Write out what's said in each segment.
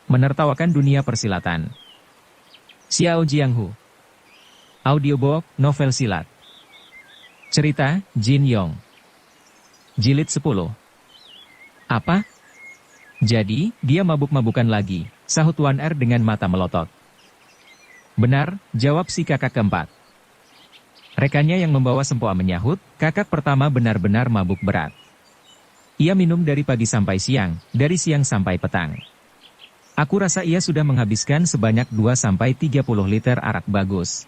Menertawakan dunia persilatan. Xiao Jianghu. Audiobook, novel silat. Cerita, Jin Yong. Jilid 10. Apa? Jadi, dia mabuk-mabukan lagi, sahut Wan Er dengan mata melotot. Benar, jawab si kakak keempat. Rekannya yang membawa sempoa menyahut, kakak pertama benar-benar mabuk berat. Ia minum dari pagi sampai siang, dari siang sampai petang. Aku rasa ia sudah menghabiskan sebanyak 2-30 liter arak bagus.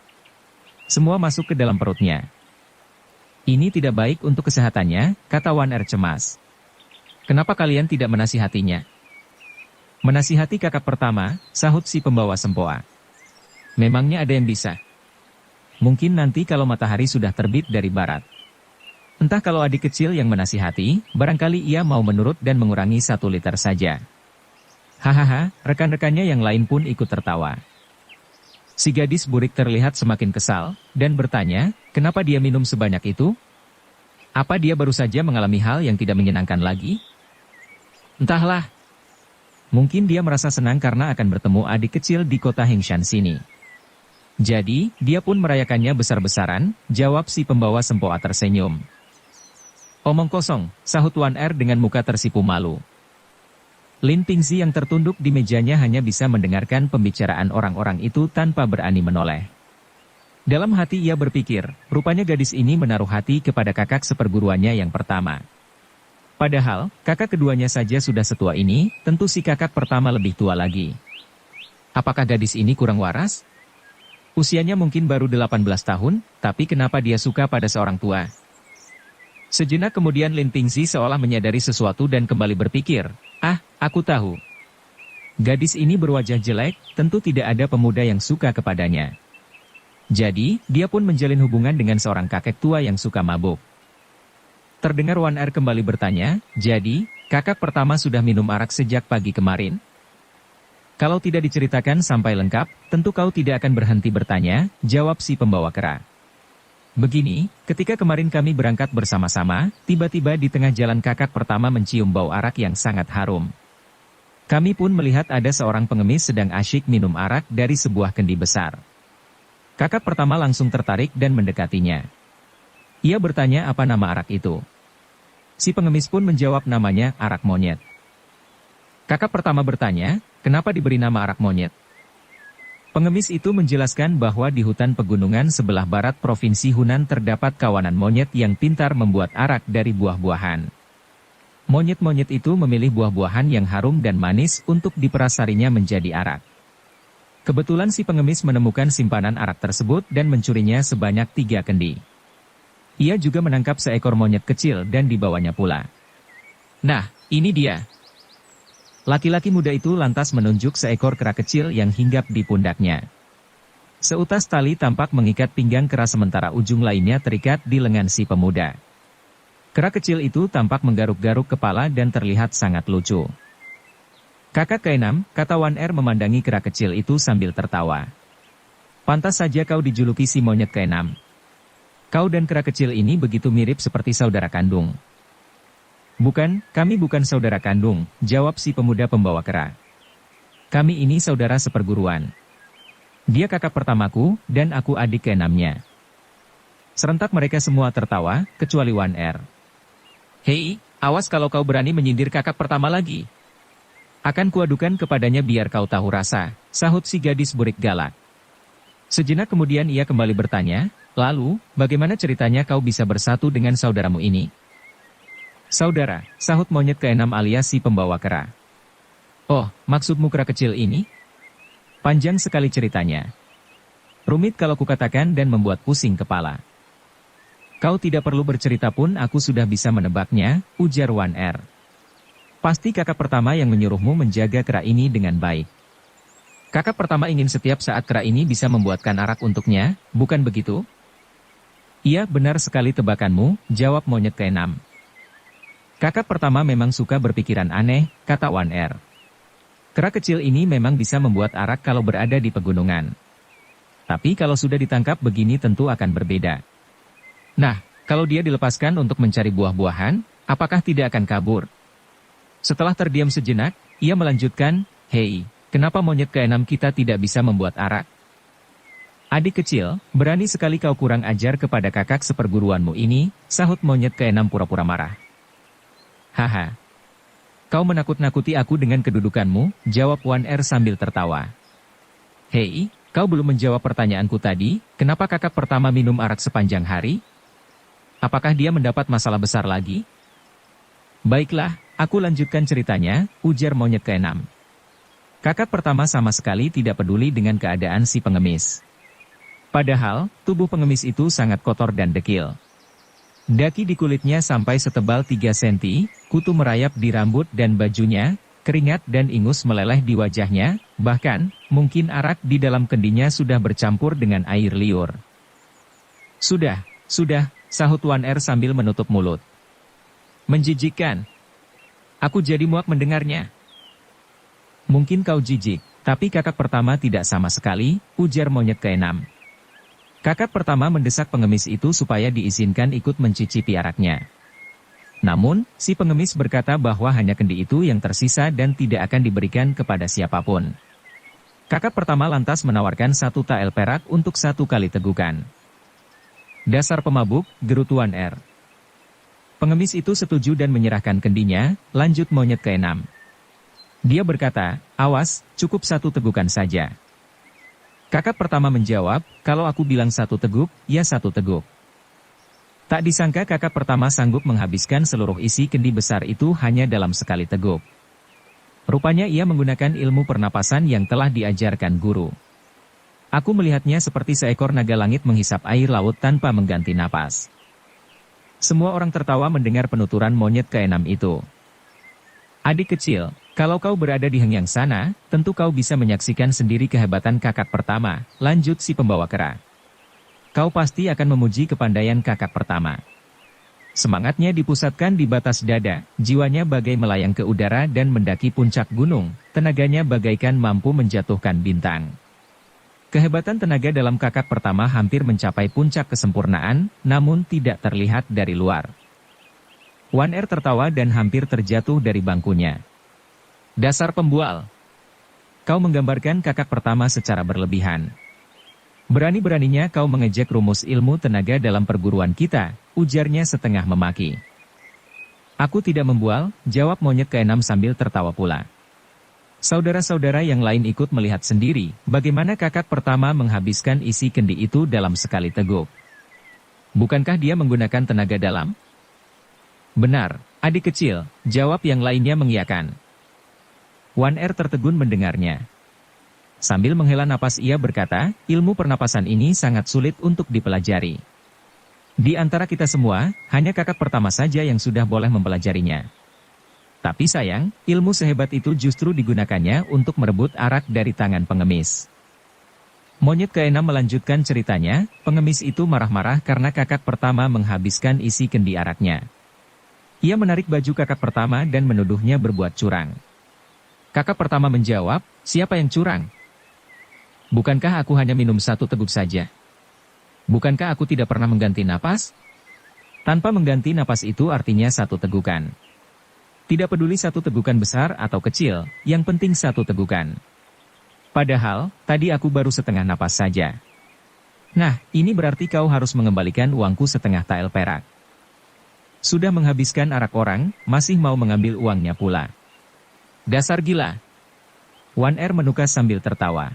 Semua masuk ke dalam perutnya. Ini tidak baik untuk kesehatannya, kata Wan Er cemas. Kenapa kalian tidak menasihatinya? Menasihati kakak pertama, sahut si pembawa sempoa. Memangnya ada yang bisa? Mungkin nanti kalau matahari sudah terbit dari barat. Entah kalau adik kecil yang menasihati, barangkali ia mau menurut dan mengurangi 1 liter saja. Hahaha, rekan-rekannya yang lain pun ikut tertawa. Si gadis burik terlihat semakin kesal, dan bertanya, kenapa dia minum sebanyak itu? Apa dia baru saja mengalami hal yang tidak menyenangkan lagi? Entahlah. Mungkin dia merasa senang karena akan bertemu adik kecil di kota Hengshan sini. Jadi, dia pun merayakannya besar-besaran, jawab si pembawa sempoa tersenyum. Omong kosong, sahut Wan Er dengan muka tersipu malu. Lin Pingzi yang tertunduk di mejanya hanya bisa mendengarkan pembicaraan orang-orang itu tanpa berani menoleh. Dalam hati ia berpikir, rupanya gadis ini menaruh hati kepada kakak seperguruannya yang pertama. Padahal, kakak keduanya saja sudah setua ini, tentu si kakak pertama lebih tua lagi. Apakah gadis ini kurang waras? Usianya mungkin baru 18 tahun, tapi kenapa dia suka pada seorang tua? Sejenak kemudian Lin Pingzi seolah menyadari sesuatu dan kembali berpikir, aku tahu. Gadis ini berwajah jelek, tentu tidak ada pemuda yang suka kepadanya. Jadi, dia pun menjalin hubungan dengan seorang kakek tua yang suka mabuk. Terdengar Wan Er kembali bertanya, jadi, kakak pertama sudah minum arak sejak pagi kemarin? Kalau tidak diceritakan sampai lengkap, tentu kau tidak akan berhenti bertanya, jawab si pembawa kera. Begini, ketika kemarin kami berangkat bersama-sama, tiba-tiba di tengah jalan kakak pertama mencium bau arak yang sangat harum. Kami pun melihat ada seorang pengemis sedang asyik minum arak dari sebuah kendi besar. Kakak pertama langsung tertarik dan mendekatinya. Ia bertanya apa nama arak itu. Si pengemis pun menjawab namanya arak monyet. Kakak pertama bertanya, kenapa diberi nama arak monyet? Pengemis itu menjelaskan bahwa di hutan pegunungan sebelah barat Provinsi Hunan terdapat kawanan monyet yang pintar membuat arak dari buah-buahan. Monyet-monyet itu memilih buah-buahan yang harum dan manis untuk diperasarinya menjadi arak. Kebetulan si pengemis menemukan simpanan arak tersebut dan mencurinya sebanyak 3 kendi. Ia juga menangkap seekor monyet kecil dan dibawanya pula. Nah, ini dia. Laki-laki muda itu lantas menunjuk seekor kera kecil yang hinggap di pundaknya. Seutas tali tampak mengikat pinggang kera sementara ujung lainnya terikat di lengan si pemuda. Kera kecil itu tampak menggaruk-garuk kepala dan terlihat sangat lucu. Kakak keenam, kata Wan Er memandangi kera kecil itu sambil tertawa. Pantas saja kau dijuluki si monyet keenam. Kau dan kera kecil ini begitu mirip seperti saudara kandung. Bukan, kami bukan saudara kandung, jawab si pemuda pembawa kera. Kami ini saudara seperguruan. Dia kakak pertamaku, dan aku adik keenamnya. Serentak mereka semua tertawa, kecuali Wan Er. Hei, awas kalau kau berani menyindir kakak pertama lagi. Akan kuadukan kepadanya biar kau tahu rasa, sahut si gadis burik galak. Sejenak kemudian ia kembali bertanya, lalu, bagaimana ceritanya kau bisa bersatu dengan saudaramu ini? Saudara, sahut monyet keenam alias si pembawa kera. Oh, maksudmu kera kecil ini? Panjang sekali ceritanya. Rumit kalau kukatakan dan membuat pusing kepala. Kau tidak perlu bercerita pun aku sudah bisa menebaknya, ujar Wan Er. Pasti kakak pertama yang menyuruhmu menjaga kera ini dengan baik. Kakak pertama ingin setiap saat kera ini bisa membuatkan arak untuknya, bukan begitu? Iya, benar sekali tebakanmu, jawab monyet keenam. Kakak pertama memang suka berpikiran aneh, kata Wan Er. Kera kecil ini memang bisa membuat arak kalau berada di pegunungan. Tapi kalau sudah ditangkap begini tentu akan berbeda. Nah, kalau dia dilepaskan untuk mencari buah-buahan, apakah tidak akan kabur? Setelah terdiam sejenak, ia melanjutkan, hei, Kenapa monyet keenam kita tidak bisa membuat arak? Adik kecil, berani sekali kau kurang ajar kepada kakak seperguruanmu ini, sahut monyet keenam pura-pura marah. Haha. Kau menakut-nakuti aku dengan kedudukanmu, jawab Wan Er sambil tertawa. Hei, kau belum menjawab pertanyaanku tadi, kenapa kakak pertama minum arak sepanjang hari? Apakah dia mendapat masalah besar lagi? Baiklah, aku lanjutkan ceritanya, ujar monyet keenam. Kakak pertama sama sekali tidak peduli dengan keadaan si pengemis. Padahal, tubuh pengemis itu sangat kotor dan dekil. Daki di kulitnya sampai setebal 3 senti, kutu merayap di rambut dan bajunya, keringat dan ingus meleleh di wajahnya, bahkan, mungkin arak di dalam kendinya sudah bercampur dengan air liur. Sudah, sahut Wan Er sambil menutup mulut. Menjijikkan. Aku jadi muak mendengarnya. Mungkin kau jijik, tapi kakak pertama tidak sama sekali, ujar monyet keenam. Kakak pertama mendesak pengemis itu supaya diizinkan ikut mencicipi araknya. Namun, si pengemis berkata bahwa hanya kendi itu yang tersisa dan tidak akan diberikan kepada siapapun. Kakak pertama lantas menawarkan 1 tael perak untuk 1 kali tegukan. Dasar pemabuk, geru Wan Er. Pengemis itu setuju dan menyerahkan kendinya, lanjut monyet keenam. Dia berkata, awas, cukup 1 tegukan saja. Kakak pertama menjawab, kalau aku bilang 1 teguk, ya 1 teguk. Tak disangka kakak pertama sanggup menghabiskan seluruh isi kendi besar itu hanya dalam sekali teguk. Rupanya ia menggunakan ilmu pernapasan yang telah diajarkan guru. Aku melihatnya seperti seekor naga langit menghisap air laut tanpa mengganti napas. Semua orang tertawa mendengar penuturan monyet keenam itu. Adik kecil, kalau kau berada di Hengyang sana, tentu kau bisa menyaksikan sendiri kehebatan kakak pertama, lanjut si pembawa kera. Kau pasti akan memuji kepandaian kakak pertama. Semangatnya dipusatkan di batas dada, jiwanya bagai melayang ke udara dan mendaki puncak gunung, tenaganya bagaikan mampu menjatuhkan bintang. Kehebatan tenaga dalam kakak pertama hampir mencapai puncak kesempurnaan, namun tidak terlihat dari luar. Wan Er tertawa dan hampir terjatuh dari bangkunya. Dasar pembual. Kau menggambarkan kakak pertama secara berlebihan. Berani-beraninya kau mengejek rumus ilmu tenaga dalam perguruan kita, ujarnya setengah memaki. Aku tidak membual, jawab monyet keenam sambil tertawa pula. Saudara-saudara yang lain ikut melihat sendiri, bagaimana kakak pertama menghabiskan isi kendi itu dalam sekali teguk. Bukankah dia menggunakan tenaga dalam? Benar, adik kecil, jawab yang lainnya mengiyakan. Wan Er tertegun mendengarnya. Sambil menghela napas ia berkata, ilmu pernapasan ini sangat sulit untuk dipelajari. Di antara kita semua, hanya kakak pertama saja yang sudah boleh mempelajarinya. Tapi sayang, ilmu sehebat itu justru digunakannya untuk merebut arak dari tangan pengemis. Monyet keenam melanjutkan ceritanya, pengemis itu marah-marah karena kakak pertama menghabiskan isi kendi araknya. Ia menarik baju kakak pertama dan menuduhnya berbuat curang. Kakak pertama menjawab, siapa yang curang? Bukankah aku hanya minum 1 teguk saja? Bukankah aku tidak pernah mengganti napas? Tanpa mengganti napas itu artinya 1 tegukan. Tidak peduli 1 tegukan besar atau kecil, yang penting 1 tegukan. Padahal, tadi aku baru setengah napas saja. Nah, ini berarti kau harus mengembalikan uangku setengah tael perak. Sudah menghabiskan arak orang, masih mau mengambil uangnya pula. Dasar gila. Wan Er menukas sambil tertawa.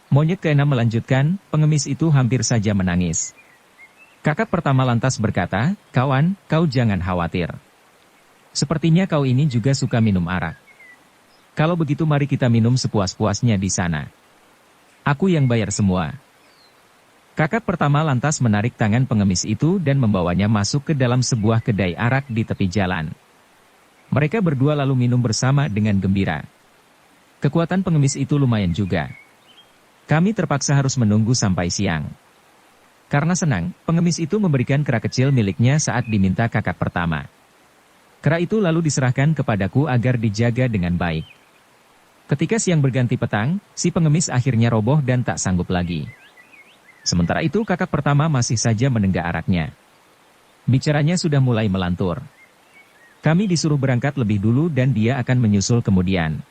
Monyet keenam melanjutkan, pengemis itu hampir saja menangis. Kakak pertama lantas berkata, kawan, kau jangan khawatir. Sepertinya kau ini juga suka minum arak. Kalau begitu mari kita minum sepuas-puasnya di sana. Aku yang bayar semua. Kakak pertama lantas menarik tangan pengemis itu dan membawanya masuk ke dalam sebuah kedai arak di tepi jalan. Mereka berdua lalu minum bersama dengan gembira. Kekuatan pengemis itu lumayan juga. Kami terpaksa harus menunggu sampai siang. Karena senang, pengemis itu memberikan kera kecil miliknya saat diminta kakak pertama. Kera itu lalu diserahkan kepadaku agar dijaga dengan baik. Ketika siang berganti petang, si pengemis akhirnya roboh dan tak sanggup lagi. Sementara itu kakak pertama masih saja menenggak araknya. Bicaranya sudah mulai melantur. Kami disuruh berangkat lebih dulu dan dia akan menyusul kemudian.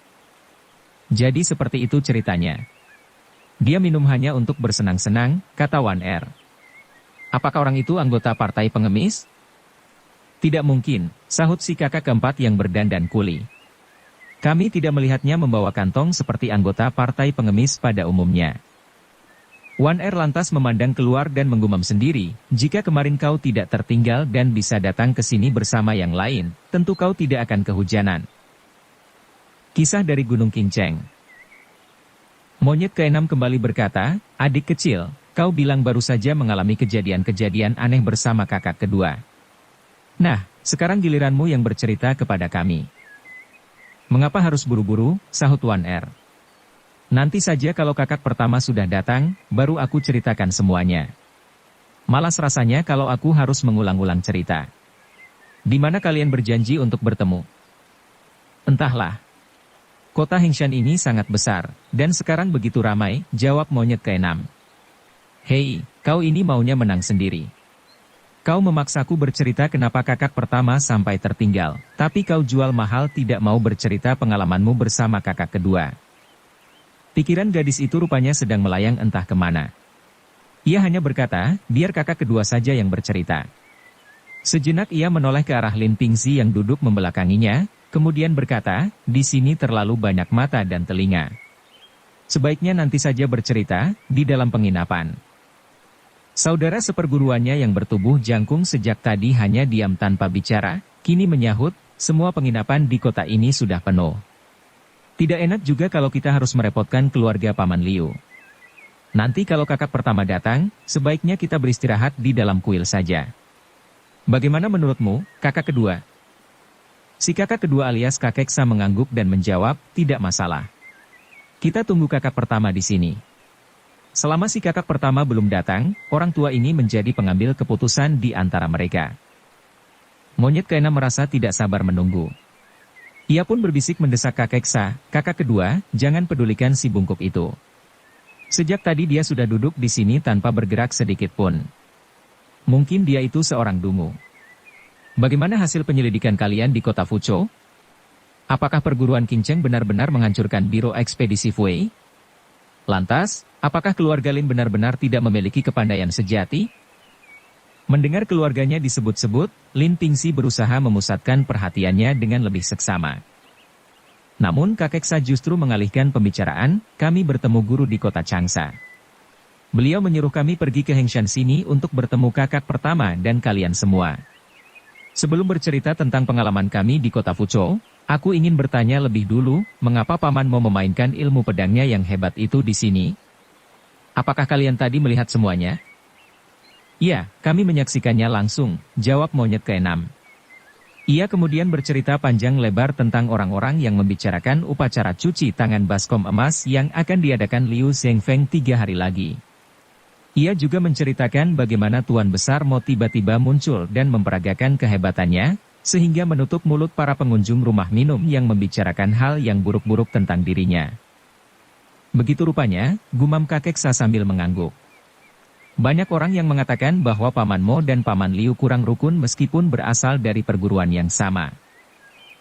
Jadi seperti itu ceritanya. Dia minum hanya untuk bersenang-senang, kata Wan Er. Apakah orang itu anggota partai pengemis? Tidak mungkin, sahut si kakak keempat yang berdandan kuli. Kami tidak melihatnya membawa kantong seperti anggota partai pengemis pada umumnya. Wan Er lantas memandang keluar dan menggumam sendiri, jika kemarin kau tidak tertinggal dan bisa datang ke sini bersama yang lain, tentu kau tidak akan kehujanan. Kisah dari Gunung Kinceng. Monyet keenam kembali berkata, adik kecil, kau bilang baru saja mengalami kejadian-kejadian aneh bersama kakak kedua. Nah, sekarang giliranmu yang bercerita kepada kami. Mengapa harus buru-buru, sahut Wan Er. Nanti saja kalau kakak pertama sudah datang, baru aku ceritakan semuanya. Malas rasanya kalau aku harus mengulang-ulang cerita. Di mana kalian berjanji untuk bertemu? Entahlah. Kota Hengshan ini sangat besar, dan sekarang begitu ramai, jawab monyet keenam. Hei, kau ini maunya menang sendiri. Kau memaksaku bercerita kenapa kakak pertama sampai tertinggal, tapi kau jual mahal tidak mau bercerita pengalamanmu bersama kakak kedua. Pikiran gadis itu rupanya sedang melayang entah kemana. Ia hanya berkata, biar kakak kedua saja yang bercerita. Sejenak ia menoleh ke arah Lin Pingxi yang duduk membelakanginya, kemudian berkata, di sini terlalu banyak mata dan telinga. Sebaiknya nanti saja bercerita, di dalam penginapan. Saudara seperguruannya yang bertubuh jangkung sejak tadi hanya diam tanpa bicara, kini menyahut, semua penginapan di kota ini sudah penuh. Tidak enak juga kalau kita harus merepotkan keluarga Paman Liu. Nanti kalau kakak pertama datang, sebaiknya kita beristirahat di dalam kuil saja. Bagaimana menurutmu, kakak kedua? Si kakak kedua alias kakek Sa mengangguk dan menjawab, tidak masalah. Kita tunggu kakak pertama di sini. Selama si kakak pertama belum datang, orang tua ini menjadi pengambil keputusan di antara mereka. Monyet keenam merasa tidak sabar menunggu. Ia pun berbisik mendesak kakek Sa, kakak kedua, jangan pedulikan si bungkuk itu. Sejak tadi dia sudah duduk di sini tanpa bergerak sedikit pun. Mungkin dia itu seorang dungu. Bagaimana hasil penyelidikan kalian di kota Fuzhou? Apakah perguruan Kinceng benar-benar menghancurkan biro ekspedisi Fui? Lantas, apakah keluarga Lin benar-benar tidak memiliki kepandaian sejati? Mendengar keluarganya disebut-sebut, Lin Pingxi berusaha memusatkan perhatiannya dengan lebih seksama. Namun kakek Sa justru mengalihkan pembicaraan, kami bertemu guru di kota Changsha. Beliau menyuruh kami pergi ke Hengshan sini untuk bertemu kakak pertama dan kalian semua. Sebelum bercerita tentang pengalaman kami di kota Fuzhou, aku ingin bertanya lebih dulu, mengapa Paman mau memainkan ilmu pedangnya yang hebat itu di sini? Apakah kalian tadi melihat semuanya? Ya, kami menyaksikannya langsung, jawab monyet keenam. Ia kemudian bercerita panjang lebar tentang orang-orang yang membicarakan upacara cuci tangan baskom emas yang akan diadakan Liu Zhengfeng 3 hari lagi. Ia juga menceritakan bagaimana Tuan Besar Mo tiba-tiba muncul dan memperagakan kehebatannya, sehingga menutup mulut para pengunjung rumah minum yang membicarakan hal yang buruk-buruk tentang dirinya. Begitu rupanya, gumam kakek Sa sambil mengangguk. Banyak orang yang mengatakan bahwa Paman Mo dan Paman Liu kurang rukun meskipun berasal dari perguruan yang sama.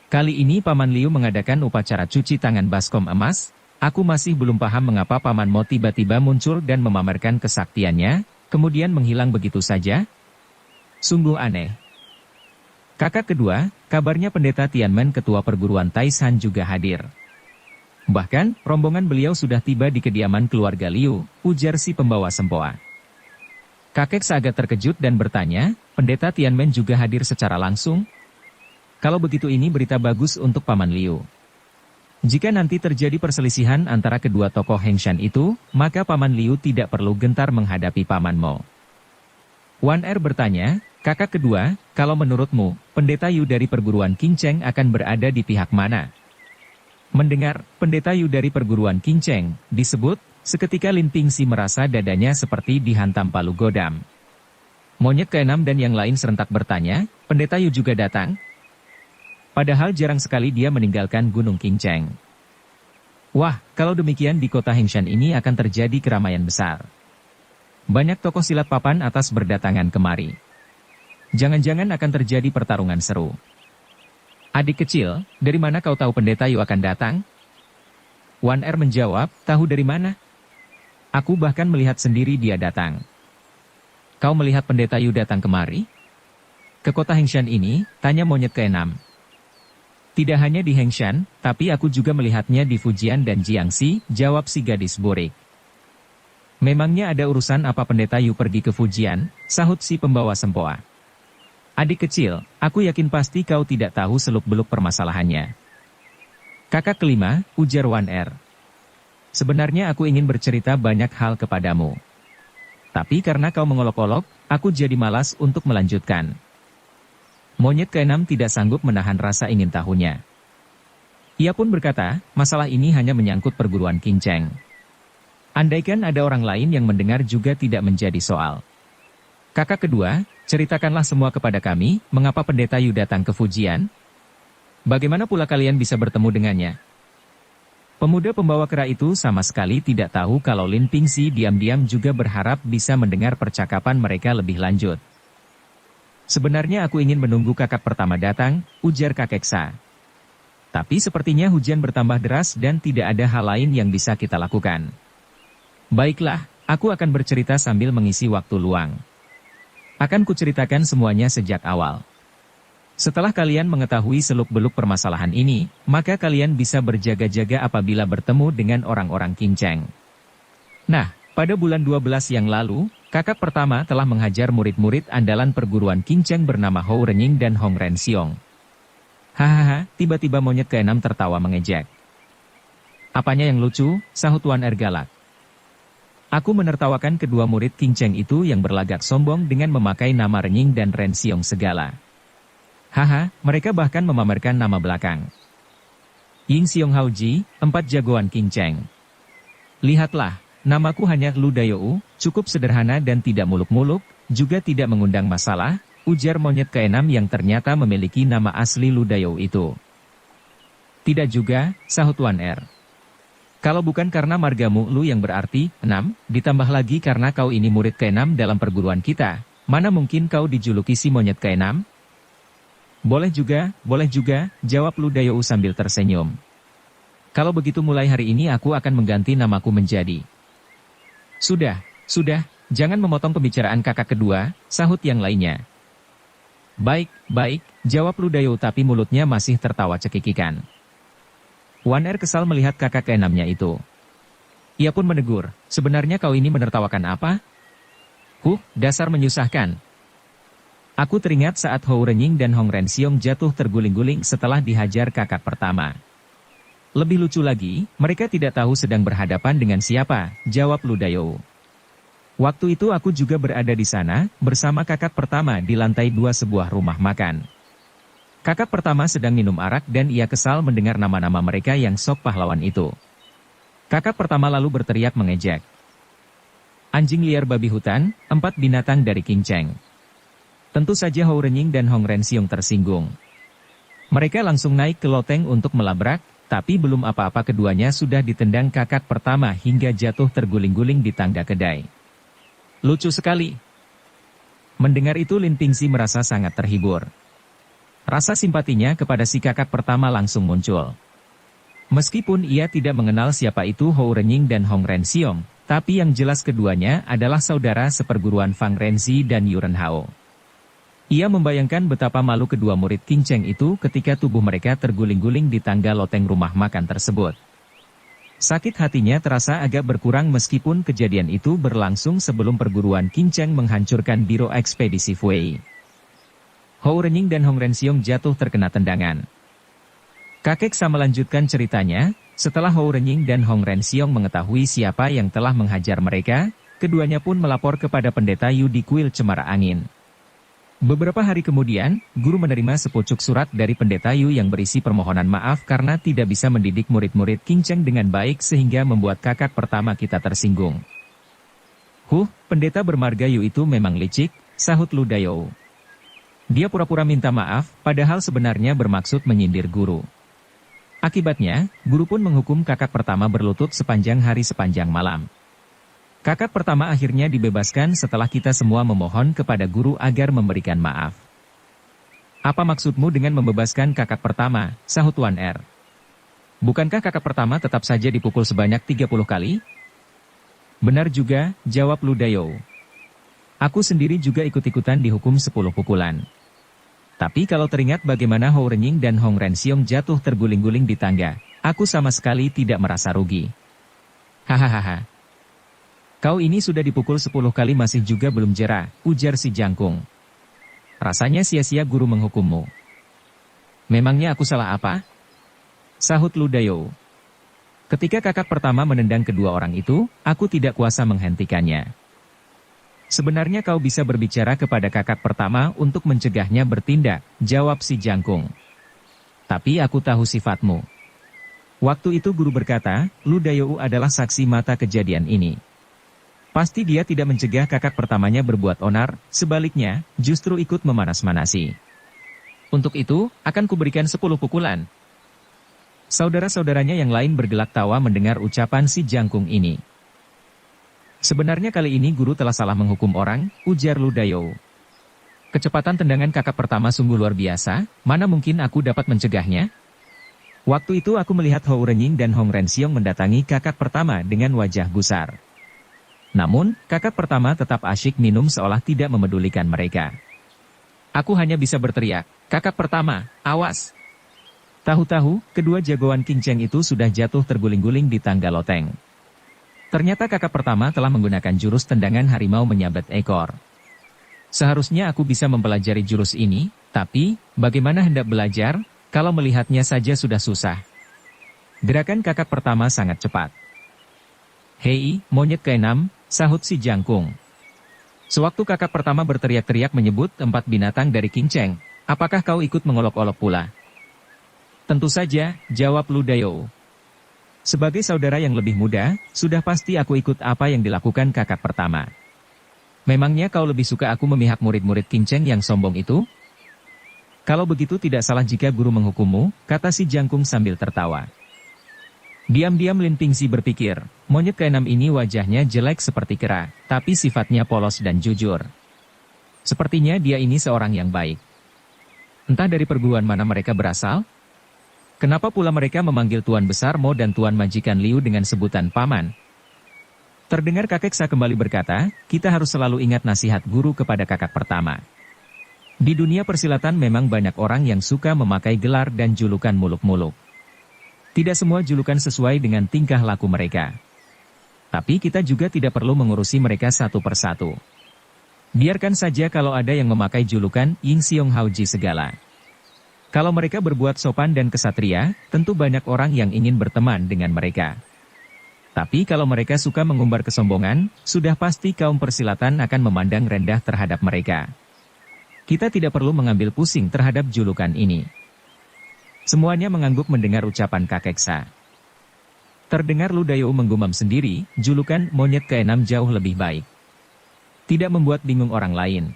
Kali ini Paman Liu mengadakan upacara cuci tangan baskom emas. Aku masih belum paham mengapa Paman Mo tiba-tiba muncul dan memamerkan kesaktiannya, kemudian menghilang begitu saja. Sungguh aneh. Kakak kedua, kabarnya pendeta Tianmen ketua perguruan Taishan juga hadir. Bahkan, rombongan beliau sudah tiba di kediaman keluarga Liu, ujar si pembawa sempoa. Kakek agak terkejut dan bertanya, pendeta Tianmen juga hadir secara langsung? Kalau begitu ini berita bagus untuk Paman Liu. Jika nanti terjadi perselisihan antara kedua tokoh Hengshan itu, maka Paman Liu tidak perlu gentar menghadapi Paman Mo. Wan Er bertanya, kakak kedua, kalau menurutmu, pendeta Yu dari perguruan Kinceng akan berada di pihak mana? Mendengar, pendeta Yu dari perguruan Kinceng, disebut, seketika Lin Pingxi merasa dadanya seperti dihantam palu godam. Monyet keenam dan yang lain serentak bertanya, pendeta Yu juga datang? Padahal jarang sekali dia meninggalkan Gunung Kinceng. Wah, kalau demikian di kota Hengshan ini akan terjadi keramaian besar. Banyak tokoh silat papan atas berdatangan kemari. Jangan-jangan akan terjadi pertarungan seru. Adik kecil, dari mana kau tahu pendeta Yu akan datang? Wan Er menjawab, tahu dari mana? Aku bahkan melihat sendiri dia datang. Kau melihat pendeta Yu datang kemari? Ke kota Hengshan ini, tanya monyet keenam. Tidak hanya di Hengshan, tapi aku juga melihatnya di Fujian dan Jiangxi, jawab si gadis burik. Memangnya ada urusan apa pendeta Yu pergi ke Fujian, sahut si pembawa sempoa. Adik kecil, aku yakin pasti kau tidak tahu seluk-beluk permasalahannya. Kakak kelima, ujar Wan Er. Sebenarnya aku ingin bercerita banyak hal kepadamu. Tapi karena kau mengolok-olok, aku jadi malas untuk melanjutkan. Monyet keenam tidak sanggup menahan rasa ingin tahunya. Ia pun berkata, masalah ini hanya menyangkut perguruan Qingcheng. Andaikan ada orang lain yang mendengar juga tidak menjadi soal. Kakak kedua, ceritakanlah semua kepada kami, mengapa pendeta Yu datang ke Fujian? Bagaimana pula kalian bisa bertemu dengannya? Pemuda pembawa kera itu sama sekali tidak tahu kalau Lin Pingxi diam-diam juga berharap bisa mendengar percakapan mereka lebih lanjut. Sebenarnya aku ingin menunggu kakak pertama datang, ujar kakek Sa. Tapi sepertinya hujan bertambah deras dan tidak ada hal lain yang bisa kita lakukan. Baiklah, aku akan bercerita sambil mengisi waktu luang. Akan kuceritakan semuanya sejak awal. Setelah kalian mengetahui seluk-beluk permasalahan ini, maka kalian bisa berjaga-jaga apabila bertemu dengan orang-orang Qingcheng. Nah, pada bulan 12 yang lalu, kakak pertama telah menghajar murid-murid andalan perguruan Qingcheng bernama Hou Renying dan Hong Renxiong. Hahaha, tiba-tiba monyet keenam tertawa mengejek. Apanya yang lucu, sahut Wan Er galak. Aku menertawakan kedua murid Qingcheng itu yang berlagak sombong dengan memakai nama Renying dan Renxiong segala. Haha, mereka bahkan memamerkan nama belakang. Ying Xiong Haoji, 4 jagoan Qingcheng. Lihatlah, namaku hanya Lu Dayou, cukup sederhana dan tidak muluk-muluk, juga tidak mengundang masalah, ujar monyet keenam yang ternyata memiliki nama asli Lu Dayou itu. Tidak juga, sahut Wan Er. Kalau bukan karena margamu Lu yang berarti 6, ditambah lagi karena kau ini murid ke-6 dalam perguruan kita, mana mungkin kau dijuluki si monyet ke-6? Boleh juga, jawab Lu Dayou sambil tersenyum. Kalau begitu mulai hari ini aku akan mengganti namaku menjadi. Sudah, jangan memotong pembicaraan kakak kedua, sahut yang lainnya. Baik, jawab Lu Dayou tapi mulutnya masih tertawa cekikikan. Wan Er kesal melihat kakak ke-6-nya itu. Ia pun menegur, sebenarnya kau ini menertawakan apa? Dasar menyusahkan. Aku teringat saat Hou Renying dan Hong Renxiong jatuh terguling-guling setelah dihajar kakak pertama. Lebih lucu lagi, mereka tidak tahu sedang berhadapan dengan siapa, jawab Lu Dayou. Waktu itu aku juga berada di sana, bersama kakak pertama di lantai 2 sebuah rumah makan. Kakak pertama sedang minum arak dan ia kesal mendengar nama-nama mereka yang sok pahlawan itu. Kakak pertama lalu berteriak mengejek. Anjing liar babi hutan, 4 binatang dari Qingcheng. Tentu saja Hou Renying dan Hong Renxiong tersinggung. Mereka langsung naik ke loteng untuk melabrak, tapi belum apa-apa keduanya sudah ditendang kakak pertama hingga jatuh terguling-guling di tangga kedai. Lucu sekali. Mendengar itu Lin Pingxi merasa sangat terhibur. Rasa simpatinya kepada si kakak pertama langsung muncul. Meskipun ia tidak mengenal siapa itu Hou Renying dan Hong Renxiong, tapi yang jelas keduanya adalah saudara seperguruan Fang Renzi dan Yu Renhao. Ia membayangkan betapa malu kedua murid Qingcheng itu ketika tubuh mereka terguling-guling di tangga loteng rumah makan tersebut. Sakit hatinya terasa agak berkurang meskipun kejadian itu berlangsung sebelum perguruan Qingcheng menghancurkan biro ekspedisi Fui. Hou Renying dan Hong Renxiong jatuh terkena tendangan. Kakek Sa melanjutkan ceritanya, setelah Hou Renying dan Hong Renxiong mengetahui siapa yang telah menghajar mereka, keduanya pun melapor kepada pendeta Yu di kuil Cemara Angin. Beberapa hari kemudian, guru menerima sepucuk surat dari pendeta Yu yang berisi permohonan maaf karena tidak bisa mendidik murid-murid Qingcheng dengan baik sehingga membuat kakak pertama kita tersinggung. Pendeta bermarga Yu itu memang licik, sahut Lu Dayou. Dia pura-pura minta maaf, padahal sebenarnya bermaksud menyindir guru. Akibatnya, guru pun menghukum kakak pertama berlutut sepanjang hari sepanjang malam. Kakak pertama akhirnya dibebaskan setelah kita semua memohon kepada guru agar memberikan maaf. Apa maksudmu dengan membebaskan kakak pertama, sahut Wan Er. Bukankah kakak pertama tetap saja dipukul sebanyak 30 kali? Benar juga, jawab Lu Dayou. Aku sendiri juga ikut-ikutan dihukum 10 pukulan. Tapi kalau teringat bagaimana Hou Renying dan Hong Renxiong jatuh terguling-guling di tangga, aku sama sekali tidak merasa rugi. Hahaha. Kau ini sudah dipukul 10 kali masih juga belum jera, ujar si jangkung. Rasanya sia-sia guru menghukummu. Memangnya aku salah apa? Sahut Lu Dayou. Ketika kakak pertama menendang kedua orang itu, aku tidak kuasa menghentikannya. Sebenarnya kau bisa berbicara kepada kakak pertama untuk mencegahnya bertindak, jawab si jangkung. Tapi aku tahu sifatmu. Waktu itu guru berkata, Lu Dayou adalah saksi mata kejadian ini. Pasti dia tidak mencegah kakak pertamanya berbuat onar, sebaliknya, justru ikut memanas-manasi. Untuk itu, akan kuberikan 10 pukulan. Saudara-saudaranya yang lain bergelak tawa mendengar ucapan si jangkung ini. Sebenarnya kali ini guru telah salah menghukum orang, ujar Lu Dayou. Kecepatan tendangan kakak pertama sungguh luar biasa, mana mungkin aku dapat mencegahnya? Waktu itu aku melihat Hou Renying dan Hong Renxiong mendatangi kakak pertama dengan wajah gusar. Namun, kakak pertama tetap asyik minum seolah tidak memedulikan mereka. Aku hanya bisa berteriak, kakak pertama, awas! Tahu-tahu, kedua jagoan King Cheng itu sudah jatuh terguling-guling di tangga loteng. Ternyata kakak pertama telah menggunakan jurus tendangan harimau menyabet ekor. Seharusnya aku bisa mempelajari jurus ini, tapi, bagaimana hendak belajar, kalau melihatnya saja sudah susah. Gerakan kakak pertama sangat cepat. Hei, monyet keenam, sahut si jangkung. Sewaktu kakak pertama berteriak-teriak menyebut 4 binatang dari King Cheng, apakah kau ikut mengolok-olok pula? Tentu saja, jawab Lu Dayou. Sebagai saudara yang lebih muda, sudah pasti aku ikut apa yang dilakukan kakak pertama. Memangnya kau lebih suka aku memihak murid-murid King Cheng yang sombong itu? Kalau begitu tidak salah jika guru menghukummu, kata si jangkung sambil tertawa. Diam-diam Lin Pingxi berpikir, monyet keenam ini wajahnya jelek seperti kera, tapi sifatnya polos dan jujur. Sepertinya dia ini seorang yang baik. Entah dari perguruan mana mereka berasal? Kenapa pula mereka memanggil Tuan Besar Mo dan Tuan Majikan Liu dengan sebutan paman? Terdengar kakek Sa kembali berkata, kita harus selalu ingat nasihat guru kepada kakak pertama. Di dunia persilatan memang banyak orang yang suka memakai gelar dan julukan muluk-muluk. Tidak semua julukan sesuai dengan tingkah laku mereka. Tapi kita juga tidak perlu mengurusi mereka satu persatu. Biarkan saja kalau ada yang memakai julukan Ying Xiong Haoji segala. Kalau mereka berbuat sopan dan kesatria, tentu banyak orang yang ingin berteman dengan mereka. Tapi kalau mereka suka mengumbar kesombongan, sudah pasti kaum persilatan akan memandang rendah terhadap mereka. Kita tidak perlu mengambil pusing terhadap julukan ini. Semuanya mengangguk mendengar ucapan kakek Sa. Terdengar Lu Dayou menggumam sendiri, julukan monyet keenam jauh lebih baik. Tidak membuat bingung orang lain.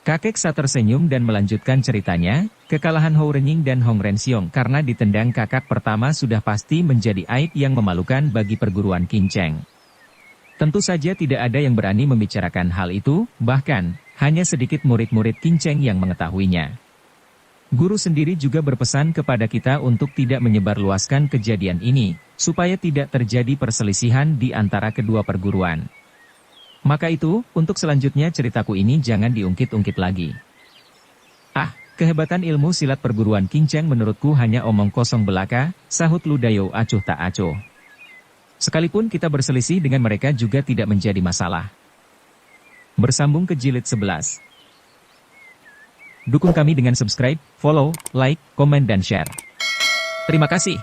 Kakek Sa tersenyum dan melanjutkan ceritanya, kekalahan Hou Renying dan Hong Renxiong karena ditendang kakak pertama sudah pasti menjadi aib yang memalukan bagi perguruan King Cheng. Tentu saja tidak ada yang berani membicarakan hal itu, bahkan, hanya sedikit murid-murid King Cheng yang mengetahuinya. Guru sendiri juga berpesan kepada kita untuk tidak menyebarluaskan kejadian ini, supaya tidak terjadi perselisihan di antara kedua perguruan. Maka itu, untuk selanjutnya ceritaku ini jangan diungkit-ungkit lagi. Ah, kehebatan ilmu silat perguruan King Cheng menurutku hanya omong kosong belaka, sahut Lu Dayou acuh tak acuh. Sekalipun kita berselisih dengan mereka juga tidak menjadi masalah. Bersambung ke jilid 11. Dukung kami dengan subscribe, follow, like, komen dan share. Terima kasih.